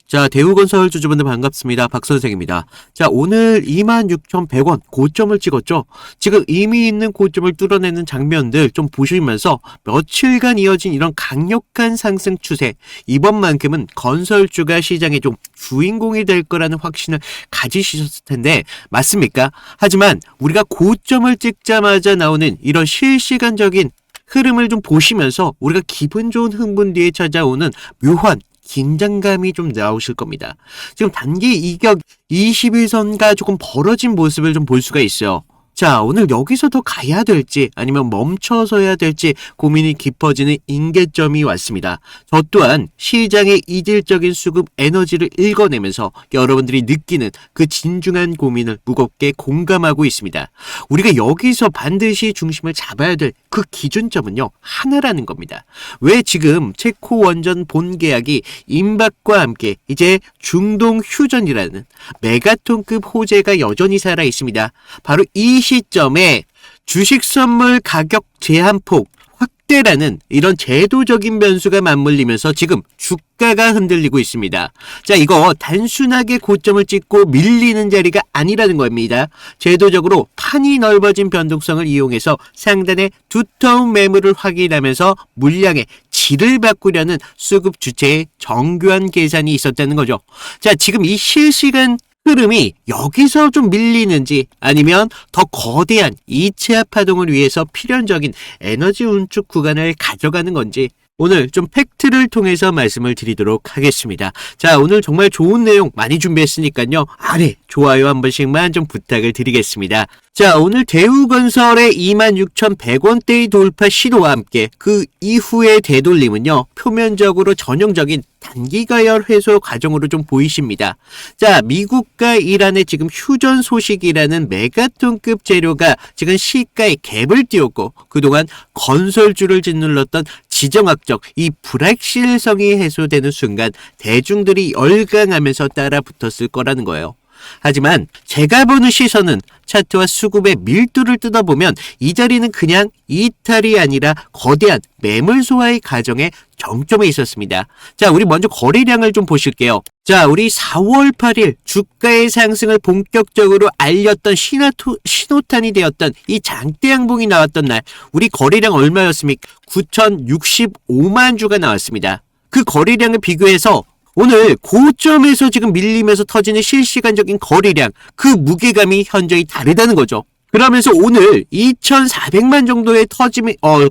자, 대우건설 주주분들 반갑습니다. 박선생입니다. 자, 오늘 26,100원 고점을 찍었죠? 지금 의미 있는 고점을 뚫어내는 장면들 좀 보시면서 며칠간 이어진 이런 강력한 상승 추세, 이번만큼은 건설주가 시장의 좀 주인공이 될 거라는 확신을 가지셨을 텐데 맞습니까? 하지만 우리가 고점을 찍자마자 나오는 이런 실시간적인 흐름을 좀 보시면서 우리가 기분 좋은 흥분 뒤에 찾아오는 묘한 긴장감이 좀 나오실 겁니다. 지금 단기 이격 21선과 조금 벌어진 모습을 좀 볼 수가 있어요. 자, 오늘 여기서 더 가야 될지 아니면 멈춰서야 될지 고민이 깊어지는 임계점이 왔습니다. 저 또한 시장의 이질적인 수급 에너지를 읽어내면서 여러분들이 느끼는 그 진중한 고민을 무겁게 공감하고 있습니다. 우리가 여기서 반드시 중심을 잡아야 될 그 기준점은요, 하나라는 겁니다. 왜 지금 체코 원전 본계약이 임박과 함께 이제 중동 휴전이라는 메가톤급 호재가 여전히 살아 있습니다. 바로 이 시점에 주식 선물 가격 제한폭 확대라는 이런 제도적인 변수가 맞물리면서 지금 주가가 흔들리고 있습니다. 자, 이거 단순하게 고점을 찍고 밀리는 자리가 아니라는 겁니다. 제도적으로 판이 넓어진 변동성을 이용해서 상단의 두터운 매물을 확인하면서 물량의 질을 바꾸려는 수급 주체의 정교한 계산이 있었다는 거죠. 자, 지금 이 실시간 흐름이 여기서 좀 밀리는지 아니면 더 거대한 2차 파동을 위해서 필연적인 에너지 운축 구간을 가져가는 건지 오늘 좀 팩트를 통해서 말씀을 드리도록 하겠습니다. 자, 오늘 정말 좋은 내용 많이 준비했으니까요. 아래 좋아요 한 번씩만 좀 부탁을 드리겠습니다. 자, 오늘 대우건설의 26,100원대의 돌파 시도와 함께 그 이후의 되돌림은요, 표면적으로 전형적인 단기가열 회수 과정으로 좀 보이십니다. 자, 미국과 이란의 지금 휴전 소식이라는 메가톤급 재료가 지금 시가에 갭을 띄웠고 그동안 건설주를 짓눌렀던 지정학적 이 불확실성이 해소되는 순간 대중들이 열광하면서 따라 붙었을 거라는 거예요. 하지만 제가 보는 시선은 차트와 수급의 밀도를 뜯어보면 이 자리는 그냥 이탈이 아니라 거대한 매물 소화의 과정에 정점에 있었습니다. 자, 우리 먼저 거래량을 좀 보실게요. 자, 우리 4월 8일 주가의 상승을 본격적으로 알렸던 신호탄이 되었던 이 장대 양봉이 나왔던 날 우리 거래량 얼마였습니까? 9,065만 주가 나왔습니다. 그 거래량을 비교해서 오늘 고점에서 지금 밀리면서 터지는 실시간적인 거래량, 그 무게감이 현저히 다르다는 거죠. 그러면서 오늘 2,400만 정도의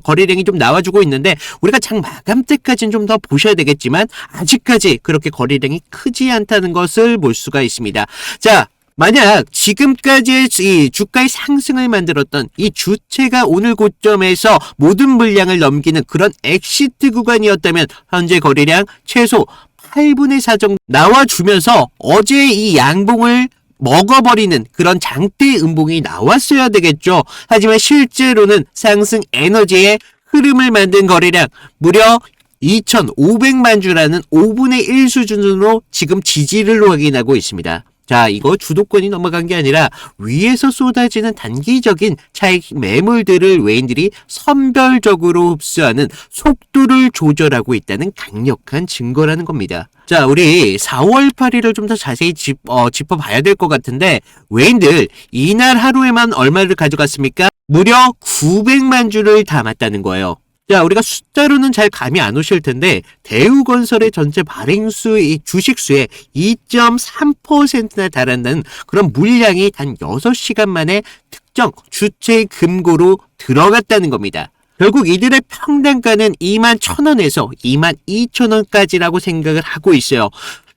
거래량이 좀 나와주고 있는데 우리가 장 마감 때까지는 좀 더 보셔야 되겠지만 아직까지 그렇게 거래량이 크지 않다는 것을 볼 수가 있습니다. 자, 만약 지금까지의 이 주가의 상승을 만들었던 이 주체가 오늘 고점에서 모든 물량을 넘기는 그런 엑시트 구간이었다면 현재 거래량 최소 8분의 4 정도 나와주면서 어제 이 양봉을 먹어버리는 그런 장대 음봉이 나왔어야 되겠죠. 하지만 실제로는 상승 에너지의 흐름을 만든 거래량 무려 2,500만 주라는 5분의 1 수준으로 지금 지지를 확인하고 있습니다. 자, 이거 주도권이 넘어간 게 아니라 위에서 쏟아지는 단기적인 차익 매물들을 외인들이 선별적으로 흡수하는 속도를 조절하고 있다는 강력한 증거라는 겁니다. 자, 우리 4월 8일을 좀 더 자세히 짚어봐야 될 것 같은데 외인들 이날 하루에만 얼마를 가져갔습니까? 무려 900만 주를 담았다는 거예요. 자, 우리가 숫자로는 잘 감이 안 오실 텐데 대우건설의 전체 발행수, 이 주식수의 2.3%나 달한다는 그런 물량이 단 6시간 만에 특정 주체의 금고로 들어갔다는 겁니다. 결국 이들의 평단가는 21,000원에서 22,000원까지라고 생각을 하고 있어요.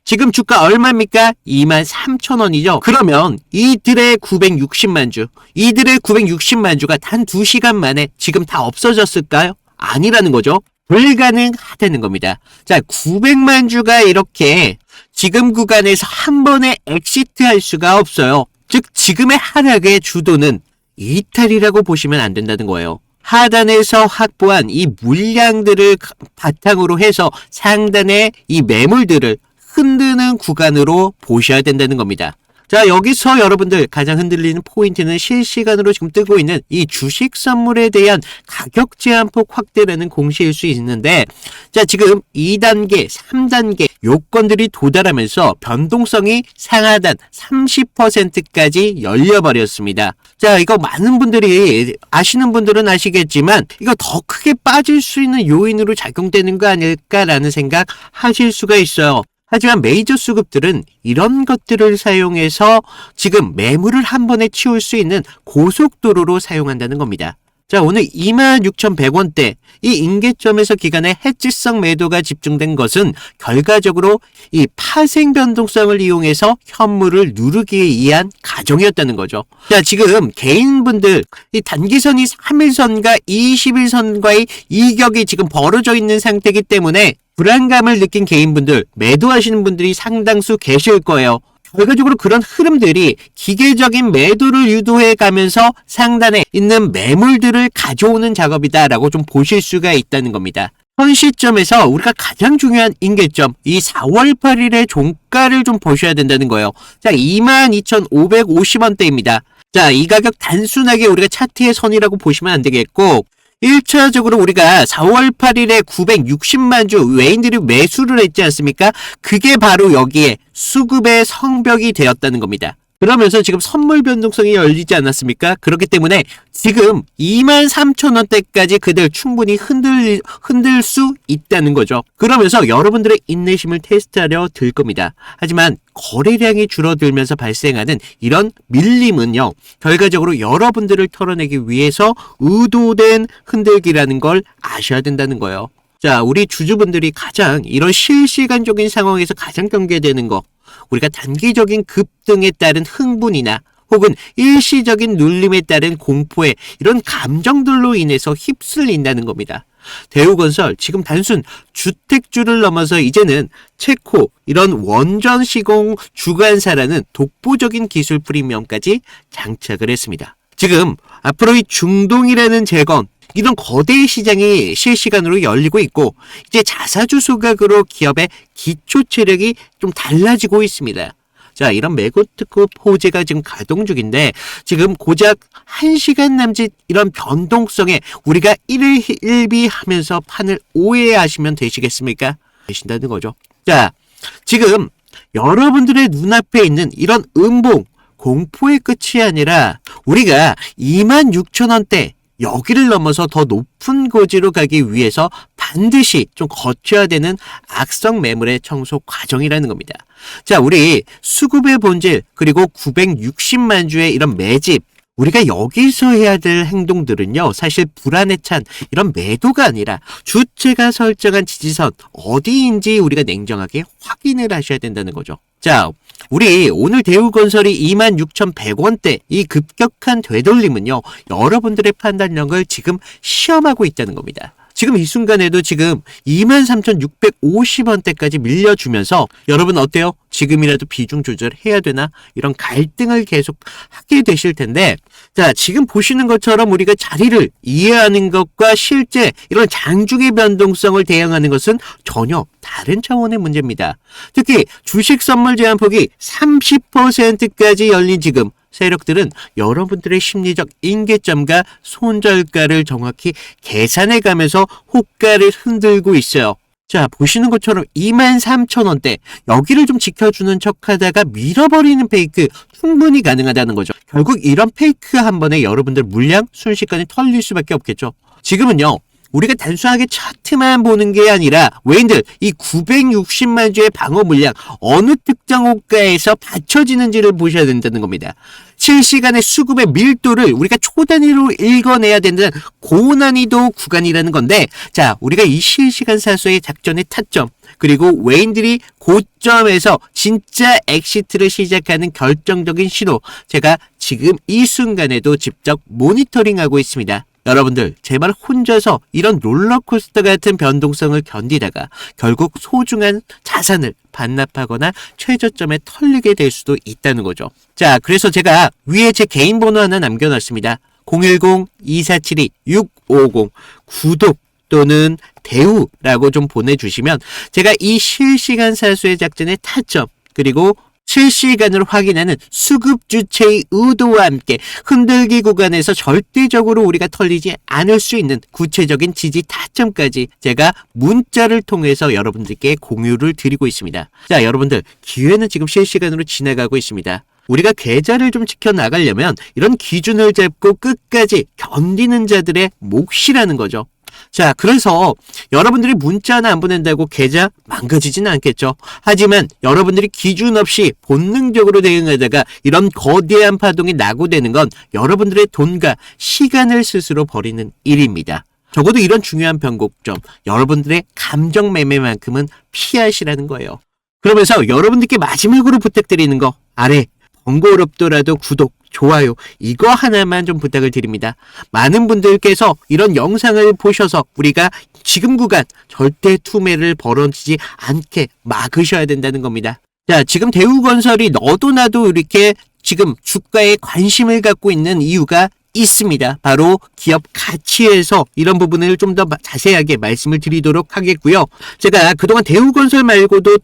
지금 주가 얼마입니까? 23,000원이죠. 그러면 이들의 960만 주가 단 2시간 만에 지금 다 없어졌을까요? 아니라는 거죠. 불가능하다는 겁니다. 자, 900만 주가 이렇게 지금 구간에서 한 번에 엑시트 할 수가 없어요. 즉 지금의 하락의 주도는 이탈이라고 보시면 안 된다는 거예요. 하단에서 확보한 이 물량들을 바탕으로 해서 상단의 이 매물들을 흔드는 구간으로 보셔야 된다는 겁니다. 자, 여기서 여러분들 가장 흔들리는 포인트는 실시간으로 지금 뜨고 있는 이 주식 선물에 대한 가격 제한폭 확대라는 공시일 수 있는데, 자, 지금 2단계, 3단계 요건들이 도달하면서 변동성이 상하단 30%까지 열려버렸습니다. 자, 이거 많은 분들이 아시는 분들은 아시겠지만 이거 더 크게 빠질 수 있는 요인으로 작용되는 거 아닐까라는 생각 하실 수가 있어요. 하지만 메이저 수급들은 이런 것들을 사용해서 지금 매물을 한 번에 치울 수 있는 고속도로로 사용한다는 겁니다. 자, 오늘 26,100원대 이 임계점에서 기간의 해지성 매도가 집중된 것은 결과적으로 이 파생 변동성을 이용해서 현물을 누르기 위한 가정이었다는 거죠. 자, 지금 개인분들 이 단기선이 3일선과 20일선과의 이격이 지금 벌어져 있는 상태이기 때문에 불안감을 느낀 개인분들, 매도하시는 분들이 상당수 계실 거예요. 결과적으로 그런 흐름들이 기계적인 매도를 유도해 가면서 상단에 있는 매물들을 가져오는 작업이다라고 좀 보실 수가 있다는 겁니다. 현 시점에서 우리가 가장 중요한 임계점, 이 4월 8일의 종가를 좀 보셔야 된다는 거예요. 자, 22,550원대입니다. 자, 이 가격 단순하게 우리가 차트의 선이라고 보시면 안 되겠고, 1차적으로 우리가 4월 8일에 960만 주 외인들이 매수를 했지 않습니까? 그게 바로 여기에 수급의 성벽이 되었다는 겁니다. 그러면서 지금 선물 변동성이 열리지 않았습니까? 그렇기 때문에 지금 23,000원대까지 그들 충분히 흔들 수 있다는 거죠. 그러면서 여러분들의 인내심을 테스트하려 들 겁니다. 하지만 거래량이 줄어들면서 발생하는 이런 밀림은요, 결과적으로 여러분들을 털어내기 위해서 의도된 흔들기라는 걸 아셔야 된다는 거예요. 자, 우리 주주분들이 가장 이런 실시간적인 상황에서 가장 경계되는 거, 우리가 단기적인 급등에 따른 흥분이나 혹은 일시적인 눌림에 따른 공포에 이런 감정들로 인해서 휩쓸린다는 겁니다. 대우건설 지금 단순 주택주를 넘어서 이제는 체코 이런 원전 시공 주관사라는 독보적인 기술 프리미엄까지 장착을 했습니다. 지금 앞으로 이 중동이라는 재건 이런 거대 시장이 실시간으로 열리고 있고 이제 자사주 소각으로 기업의 기초 체력이 좀 달라지고 있습니다. 자, 이런 메가특급 호재가 지금 가동 중인데 지금 고작 1시간 남짓 이런 변동성에 우리가 일희일비하면서 판을 오해하시면 되시겠습니까? 되신다는 거죠. 자, 지금 여러분들의 눈앞에 있는 이런 음봉 공포의 끝이 아니라 우리가 26,000원대 여기를 넘어서 더 높은 고지로 가기 위해서 반드시 좀 거쳐야 되는 악성 매물의 청소 과정이라는 겁니다. 자, 우리 수급의 본질 그리고 960만 주의 이런 매집, 우리가 여기서 해야 될 행동들은요, 사실 불안에 찬 이런 매도가 아니라 주체가 설정한 지지선 어디인지 우리가 냉정하게 확인을 하셔야 된다는 거죠. 자, 우리 오늘 대우건설이 26,100원대 이 급격한 되돌림은요, 여러분들의 판단력을 지금 시험하고 있다는 겁니다. 지금 이 순간에도 지금 23,650원대까지 밀려주면서 여러분 어때요? 지금이라도 비중 조절해야 되나? 이런 갈등을 계속 하게 되실 텐데, 자, 지금 보시는 것처럼 우리가 자리를 이해하는 것과 실제 이런 장중의 변동성을 대응하는 것은 전혀 다른 차원의 문제입니다. 특히 주식 선물 제한폭이 30%까지 열린 지금 세력들은 여러분들의 심리적 임계점과 손절가를 정확히 계산해 가면서 호가를 흔들고 있어요. 자, 보시는 것처럼 23,000원대 여기를 좀 지켜주는 척하다가 밀어버리는 페이크 충분히 가능하다는 거죠. 결국 이런 페이크 한 번에 여러분들 물량 순식간에 털릴 수밖에 없겠죠. 지금은요, 우리가 단순하게 차트만 보는 게 아니라 외인들 이 960만 주의 방어 물량 어느 특정 호가에서 받쳐지는지를 보셔야 된다는 겁니다. 실시간의 수급의 밀도를 우리가 초단위로 읽어내야 되는 고난이도 구간이라는 건데, 자, 우리가 이 실시간 사수의 작전의 타점 그리고 외인들이 고점에서 진짜 엑시트를 시작하는 결정적인 신호, 제가 지금 이 순간에도 직접 모니터링하고 있습니다. 여러분들 제발 혼자서 이런 롤러코스터 같은 변동성을 견디다가 결국 소중한 자산을 반납하거나 최저점에 털리게 될 수도 있다는 거죠. 자, 그래서 제가 위에 제 개인 번호 하나 남겨놨습니다. 010-2472-650 구독 또는 대우라고 좀 보내주시면 제가 이 실시간 사수의 작전의 타점 그리고 실시간으로 확인하는 수급 주체의 의도와 함께 흔들기 구간에서 절대적으로 우리가 털리지 않을 수 있는 구체적인 지지 타점까지 제가 문자를 통해서 여러분들께 공유를 드리고 있습니다. 자, 여러분들 기회는 지금 실시간으로 지나가고 있습니다. 우리가 계좌를 좀 지켜나가려면 이런 기준을 잡고 끝까지 견디는 자들의 몫이라는 거죠. 자, 그래서 여러분들이 문자 하나 안 보낸다고 계좌 망가지지는 않겠죠. 하지만 여러분들이 기준 없이 본능적으로 대응하다가 이런 거대한 파동이 낙오되는 건 여러분들의 돈과 시간을 스스로 버리는 일입니다. 적어도 이런 중요한 변곡점, 여러분들의 감정 매매만큼은 피하시라는 거예요. 그러면서 여러분들께 마지막으로 부탁드리는 거, 아래 번거롭더라도 구독, 좋아요 이거 하나만 좀 부탁을 드립니다. 많은 분들께서 이런 영상을 보셔서 우리가 지금 구간 절대 투매를 벌어지지 않게 막으셔야 된다는 겁니다. 자, 지금 대우건설이 너도 나도 이렇게 지금 주가에 관심을 갖고 있는 이유가 있습니다. 바로 기업 가치에서 이런 부분을 좀 더 자세하게 말씀을 드리도록 하겠고요. 제가 그동안 대우건설 말고도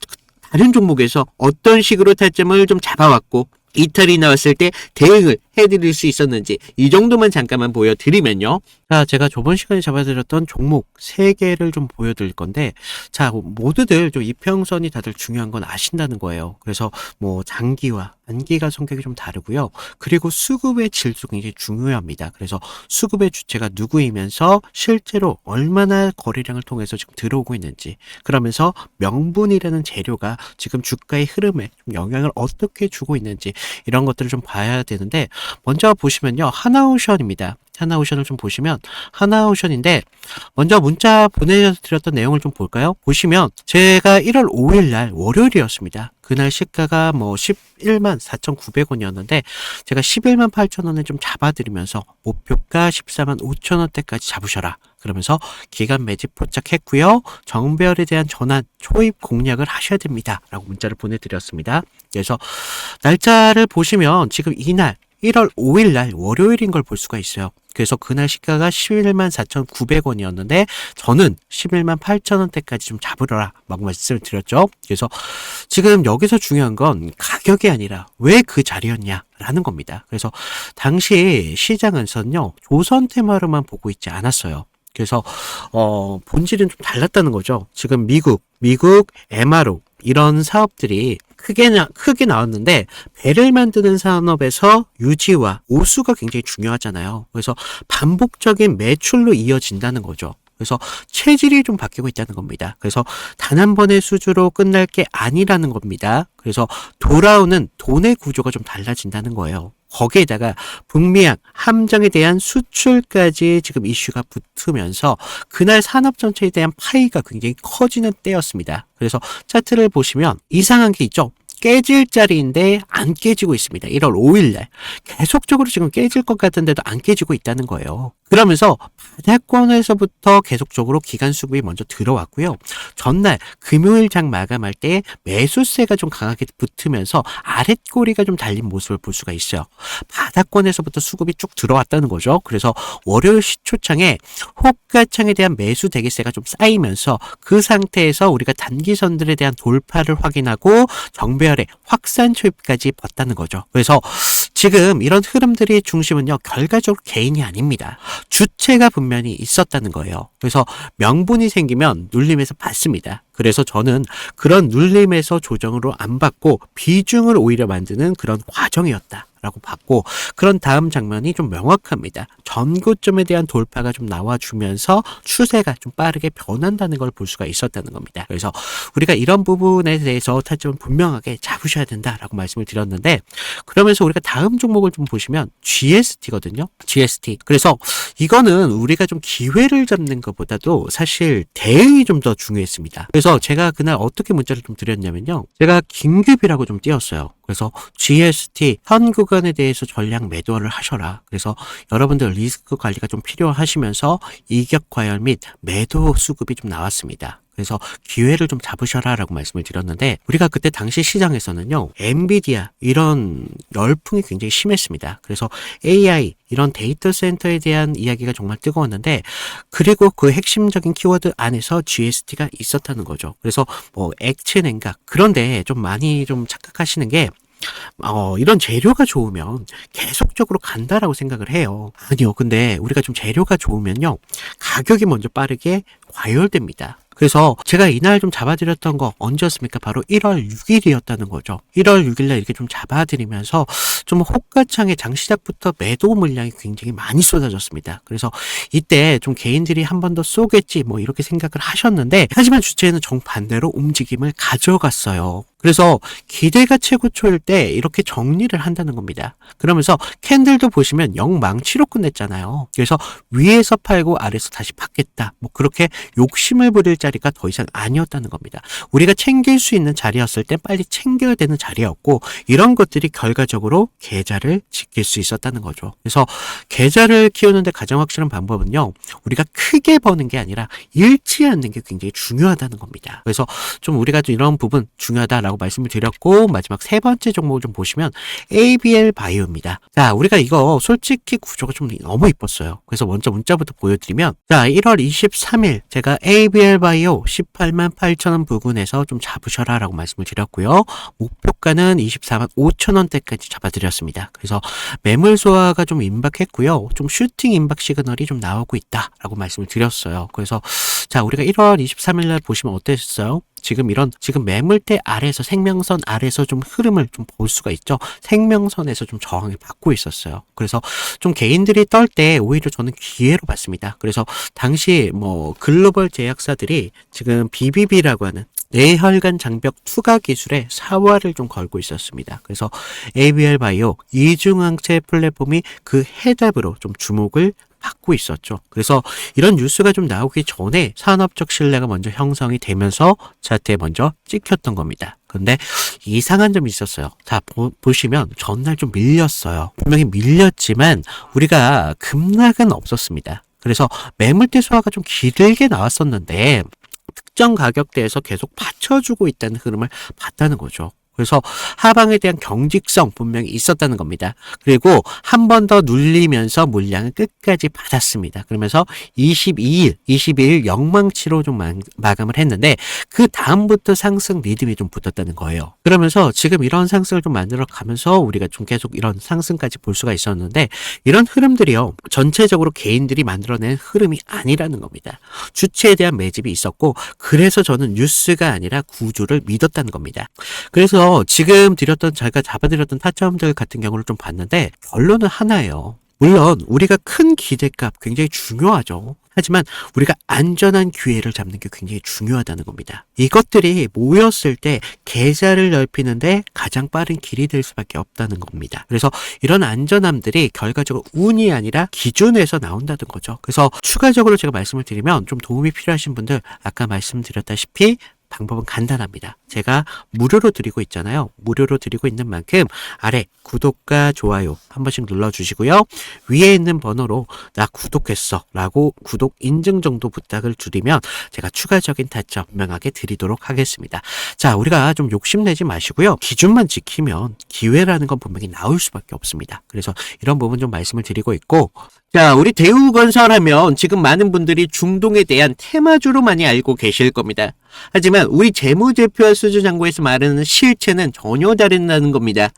다른 종목에서 어떤 식으로 타점을 좀 잡아왔고 이탈이 나왔을 때 대응을 해드릴 수 있었는지 이 정도만 잠깐만 보여드리면요. 자, 제가 저번 시간에 잡아드렸던 종목 3개를 좀 보여드릴 건데, 자, 모두들 좀 이평선이 다들 중요한 건 아신다는 거예요. 그래서 뭐 장기와 단기가 성격이 좀 다르고요. 그리고 수급의 질도 굉장히 중요합니다. 그래서 수급의 주체가 누구이면서 실제로 얼마나 거래량을 통해서 지금 들어오고 있는지, 그러면서 명분이라는 재료가 지금 주가의 흐름에 좀 영향을 어떻게 주고 있는지 이런 것들을 좀 봐야 되는데, 먼저 보시면요, 하나오션입니다. 하나오션을 좀 보시면 하나오션인데, 먼저 문자 보내드렸던 내용을 좀 볼까요? 보시면 제가 1월 5일 날 월요일이었습니다. 그날 시가가 뭐 11만 4,900원이었는데 제가 11만 8천원에 좀 잡아드리면서 목표가 14만 5천원대까지 잡으셔라, 그러면서 기간 매집 포착했고요. 정배열에 대한 전환 초입 공략을 하셔야 됩니다 라고 문자를 보내드렸습니다. 그래서 날짜를 보시면 지금 이날 1월 5일 날 월요일인 걸 볼 수가 있어요. 그래서 그날 시가가 11만 4,900원이었는데 저는 11만 8천원대까지 좀 잡으라 막 말씀을 드렸죠. 그래서 지금 여기서 중요한 건 가격이 아니라 왜 그 자리였냐 라는 겁니다. 그래서 당시 시장에서는요, 조선 테마로만 보고 있지 않았어요. 그래서 본질은 좀 달랐다는 거죠. 지금 미국 MRO 이런 사업들이 크게 나왔는데, 배를 만드는 산업에서 유지와 오수가 굉장히 중요하잖아요. 그래서 반복적인 매출로 이어진다는 거죠. 그래서 체질이 좀 바뀌고 있다는 겁니다. 그래서 단 한 번의 수주로 끝날 게 아니라는 겁니다. 그래서 돌아오는 돈의 구조가 좀 달라진다는 거예요. 거기에다가 북미양 함정에 대한 수출까지 지금 이슈가 붙으면서 그날 산업 전체에 대한 파이가 굉장히 커지는 때였습니다. 그래서 차트를 보시면 이상한 게 있죠. 깨질 자리인데 안 깨지고 있습니다. 1월 5일날 계속적으로 지금 깨질 것 같은데도 안 깨지고 있다는 거예요. 그러면서 바닥권에서부터 계속적으로 기간 수급이 먼저 들어왔고요. 전날 금요일 장 마감할 때 매수세가 좀 강하게 붙으면서 아랫꼬리가 좀 달린 모습을 볼 수가 있어요. 바닥권에서부터 수급이 쭉 들어왔다는 거죠. 그래서 월요일 시초창에 호가창에 대한 매수 대기세가 좀 쌓이면서 그 상태에서 우리가 단기선들에 대한 돌파를 확인하고 정배열의 확산 초입까지 봤다는 거죠. 그래서 지금 이런 흐름들이 중심은요, 결과적으로 개인이 아닙니다. 주체가 분명히 있었다는 거예요. 그래서 명분이 생기면 눌림에서 받습니다. 그래서 저는 그런 눌림에서 조정으로 안 받고 비중을 오히려 만드는 그런 과정이었다 라고 봤고, 그런 다음 장면이 좀 명확합니다. 전고점에 대한 돌파가 좀 나와주면서 추세가 좀 빠르게 변한다는 걸 볼 수가 있었다는 겁니다. 그래서 우리가 이런 부분에 대해서 타점을 분명하게 잡으셔야 된다라고 말씀을 드렸는데, 그러면서 우리가 다음 종목을 좀 보시면 GST거든요. GST. 그래서 이거는 우리가 좀 기회를 잡는 것보다도 사실 대응이 좀 더 중요했습니다. 그래서 제가 그날 어떻게 문자를 좀 드렸냐면요, 제가 긴급이라고 좀 띄웠어요. 그래서 GST 현 구간에 대해서 전량 매도를 하셔라. 그래서 여러분들 리스크 관리가 좀 필요하시면서 이격 과열 및 매도 수급이 좀 나왔습니다. 그래서 기회를 좀 잡으셔라라고 말씀을 드렸는데 우리가 그때 당시 시장에서는요. 엔비디아 이런 열풍이 굉장히 심했습니다. 그래서 AI 이런 데이터 센터에 대한 이야기가 정말 뜨거웠는데 그리고 그 핵심적인 키워드 안에서 GST가 있었다는 거죠. 그래서 뭐 액체 냉각 그런데 좀 많이 좀 착각하시는 게 이런 재료가 좋으면 계속적으로 간다라고 생각을 해요. 아니요. 근데 우리가 좀 재료가 좋으면요. 가격이 먼저 빠르게 과열됩니다. 그래서 제가 이날 좀 잡아드렸던 거 언제였습니까? 바로 1월 6일이었다는 거죠. 1월 6일날 이렇게 좀 잡아드리면서 좀 호가창에 장시작부터 매도 물량이 굉장히 많이 쏟아졌습니다. 그래서 이때 좀 개인들이 한 번 더 쏘겠지 뭐 이렇게 생각을 하셨는데 하지만 주체는 정반대로 움직임을 가져갔어요. 그래서 기대가 최고초일 때 이렇게 정리를 한다는 겁니다. 그러면서 캔들도 보시면 영망치로 끝냈잖아요. 그래서 위에서 팔고 아래에서 다시 받겠다. 뭐 그렇게 욕심을 부릴 자리가 더 이상 아니었다는 겁니다. 우리가 챙길 수 있는 자리였을 때 빨리 챙겨야 되는 자리였고 이런 것들이 결과적으로 계좌를 지킬 수 있었다는 거죠. 그래서 계좌를 키우는데 가장 확실한 방법은요. 우리가 크게 버는 게 아니라 잃지 않는 게 굉장히 중요하다는 겁니다. 그래서 좀 우리가 좀 이런 부분 중요하다라고 말씀을 드렸고 마지막 세 번째 종목을 좀 보시면 ABL 바이오입니다. 자, 우리가 이거 솔직히 구조가 좀 너무 이뻤어요. 그래서 먼저 문자부터 보여드리면 자, 1월 23일 제가 ABL 바이오 18만 8천 원 부근에서 좀 잡으셔라 라고 말씀을 드렸고요. 목표가는 24만 5천 원대까지 잡아드렸습니다. 그래서 매물 소화가 좀 임박했고요. 좀 슈팅 임박 시그널이 좀 나오고 있다라고 말씀을 드렸어요. 그래서 자, 우리가 1월 23일 날 보시면 어땠어요? 지금 매물대 아래에서 생명선 아래에서 좀 흐름을 좀 볼 수가 있죠. 생명선에서 좀 저항을 받고 있었어요. 그래서 좀 개인들이 떨 때 오히려 저는 기회로 봤습니다. 그래서 당시 뭐 글로벌 제약사들이 지금 BBB라고 하는 뇌혈관 장벽 투과 기술에 사활을 좀 걸고 있었습니다. 그래서 ABL 바이오 이중항체 플랫폼이 그 해답으로 좀 주목을 받고 있었죠. 그래서 이런 뉴스가 좀 나오기 전에 산업적 신뢰가 먼저 형성이 되면서 차트에 먼저 찍혔던 겁니다. 근데 이상한 점이 있었어요. 자, 보시면 전날 좀 밀렸어요. 분명히 밀렸지만 우리가 급락은 없었습니다. 그래서 매물대 소화가 좀 길게 나왔었는데 특정 가격대에서 계속 받쳐주고 있다는 흐름을 봤다는 거죠. 그래서 하방에 대한 경직성 분명히 있었다는 겁니다. 그리고 한 번 더 눌리면서 물량을 끝까지 받았습니다. 그러면서 22일 영망치로 좀 마감을 했는데 그 다음부터 상승 리듬이 좀 붙었다는 거예요. 그러면서 지금 이런 상승을 좀 만들어 가면서 우리가 좀 계속 이런 상승까지 볼 수가 있었는데 이런 흐름들이요. 전체적으로 개인들이 만들어낸 흐름이 아니라는 겁니다. 주체에 대한 매집이 있었고 그래서 저는 뉴스가 아니라 구조를 믿었다는 겁니다. 그래서 지금 제가 잡아드렸던 타점들 같은 경우를 좀 봤는데 결론은 하나예요. 물론 우리가 큰 기대값 굉장히 중요하죠. 하지만 우리가 안전한 기회를 잡는 게 굉장히 중요하다는 겁니다. 이것들이 모였을 때 계좌를 넓히는데 가장 빠른 길이 될 수밖에 없다는 겁니다. 그래서 이런 안전함들이 결과적으로 운이 아니라 기준에서 나온다는 거죠. 그래서 추가적으로 제가 말씀을 드리면 좀 도움이 필요하신 분들 아까 말씀드렸다시피 방법은 간단합니다. 제가 무료로 드리고 있잖아요. 무료로 드리고 있는 만큼 아래 구독과 좋아요 한 번씩 눌러주시고요. 위에 있는 번호로 나 구독했어 라고 구독 인증 정도 부탁을 드리면 제가 추가적인 타점 분명하게 드리도록 하겠습니다. 자, 우리가 좀 욕심내지 마시고요. 기준만 지키면 기회라는 건 분명히 나올 수밖에 없습니다. 그래서 이런 부분 좀 말씀을 드리고 있고 자, 우리 대우건설 하면 지금 많은 분들이 중동에 대한 테마주로 많이 알고 계실 겁니다. 하지만 우리 재무제표와 수주장고에서 말하는 실체는 전혀 다르다는 겁니다.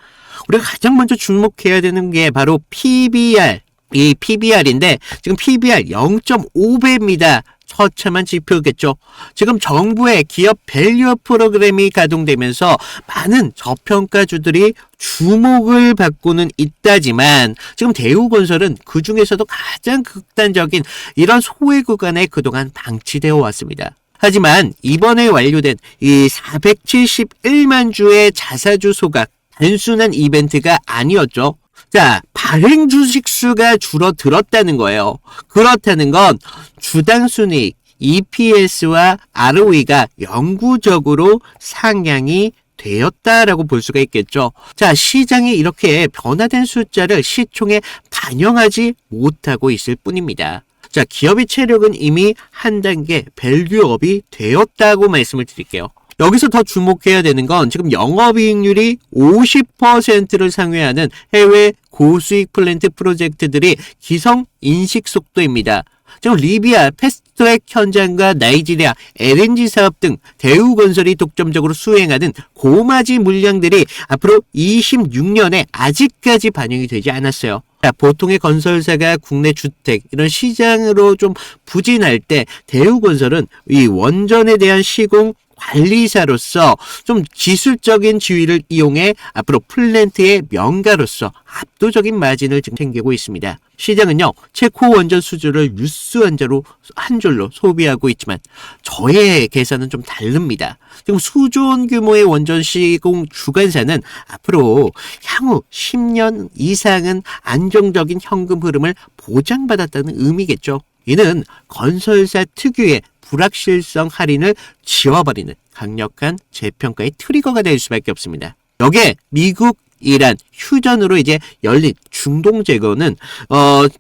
우리가 가장 먼저 주목해야 되는 게 바로 PBR. 이 PBR인데 지금 PBR 0.5배입니다. 처참한 지표겠죠. 지금 정부의 기업 밸류업 프로그램이 가동되면서 많은 저평가주들이 주목을 받고는 있다지만 지금 대우건설은 그 중에서도 가장 극단적인 이런 소외 구간에 그동안 방치되어 왔습니다. 하지만 이번에 완료된 이 471만 주의 자사주 소각 단순한 이벤트가 아니었죠. 자, 발행 주식 수가 줄어들었다는 거예요. 그렇다는 건 주당 순이익, EPS와 ROE가 영구적으로 상향이 되었다라고 볼 수가 있겠죠. 자, 시장이 이렇게 변화된 숫자를 시총에 반영하지 못하고 있을 뿐입니다. 자, 기업의 체력은 이미 한 단계 밸류업이 되었다고 말씀을 드릴게요. 여기서 더 주목해야 되는 건 지금 영업이익률이 50%를 상회하는 해외 고수익 플랜트 프로젝트들이 기성 인식 속도입니다. 지금 리비아 패스트트랙 현장과 나이지리아 LNG 사업 등 대우건설이 독점적으로 수행하는 고마지 물량들이 앞으로 26년에 아직까지 반영이 되지 않았어요. 자, 보통의 건설사가 국내 주택 이런 시장으로 좀 부진할 때 대우건설은 이 원전에 대한 시공 관리사로서 좀 기술적인 지위를 이용해 앞으로 플랜트의 명가로서 압도적인 마진을 지금 챙기고 있습니다. 시장은요, 체코 원전 수주를 뉴스원자로 한 줄로 소비하고 있지만 저의 계산은 좀 다릅니다. 지금 수조원 규모의 원전 시공 주관사는 앞으로 향후 10년 이상은 안정적인 현금 흐름을 보장받았다는 의미겠죠. 이는 건설사 특유의 불확실성 할인을 지워버리는 강력한 재평가의 트리거가 될 수밖에 없습니다. 여기에 미국, 이란, 휴전으로 이제 열린 중동 제거는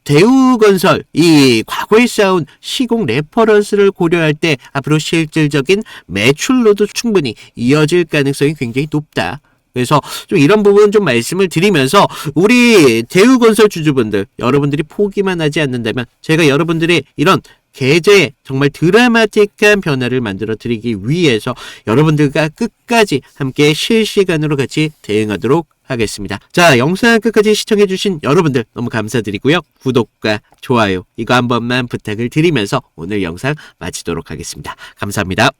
대우건설 이 과거에 쌓은 시공 레퍼런스를 고려할 때 앞으로 실질적인 매출로도 충분히 이어질 가능성이 굉장히 높다. 그래서 좀 이런 부분 좀 말씀을 드리면서 우리 대우건설 주주분들 여러분들이 포기만 하지 않는다면 제가 여러분들의 이런 계좌에 정말 드라마틱한 변화를 만들어 드리기 위해서 여러분들과 끝까지 함께 실시간으로 같이 대응하도록 하겠습니다. 자, 영상 끝까지 시청해주신 여러분들 너무 감사드리고요. 구독과 좋아요 이거 한 번만 부탁을 드리면서 오늘 영상 마치도록 하겠습니다. 감사합니다.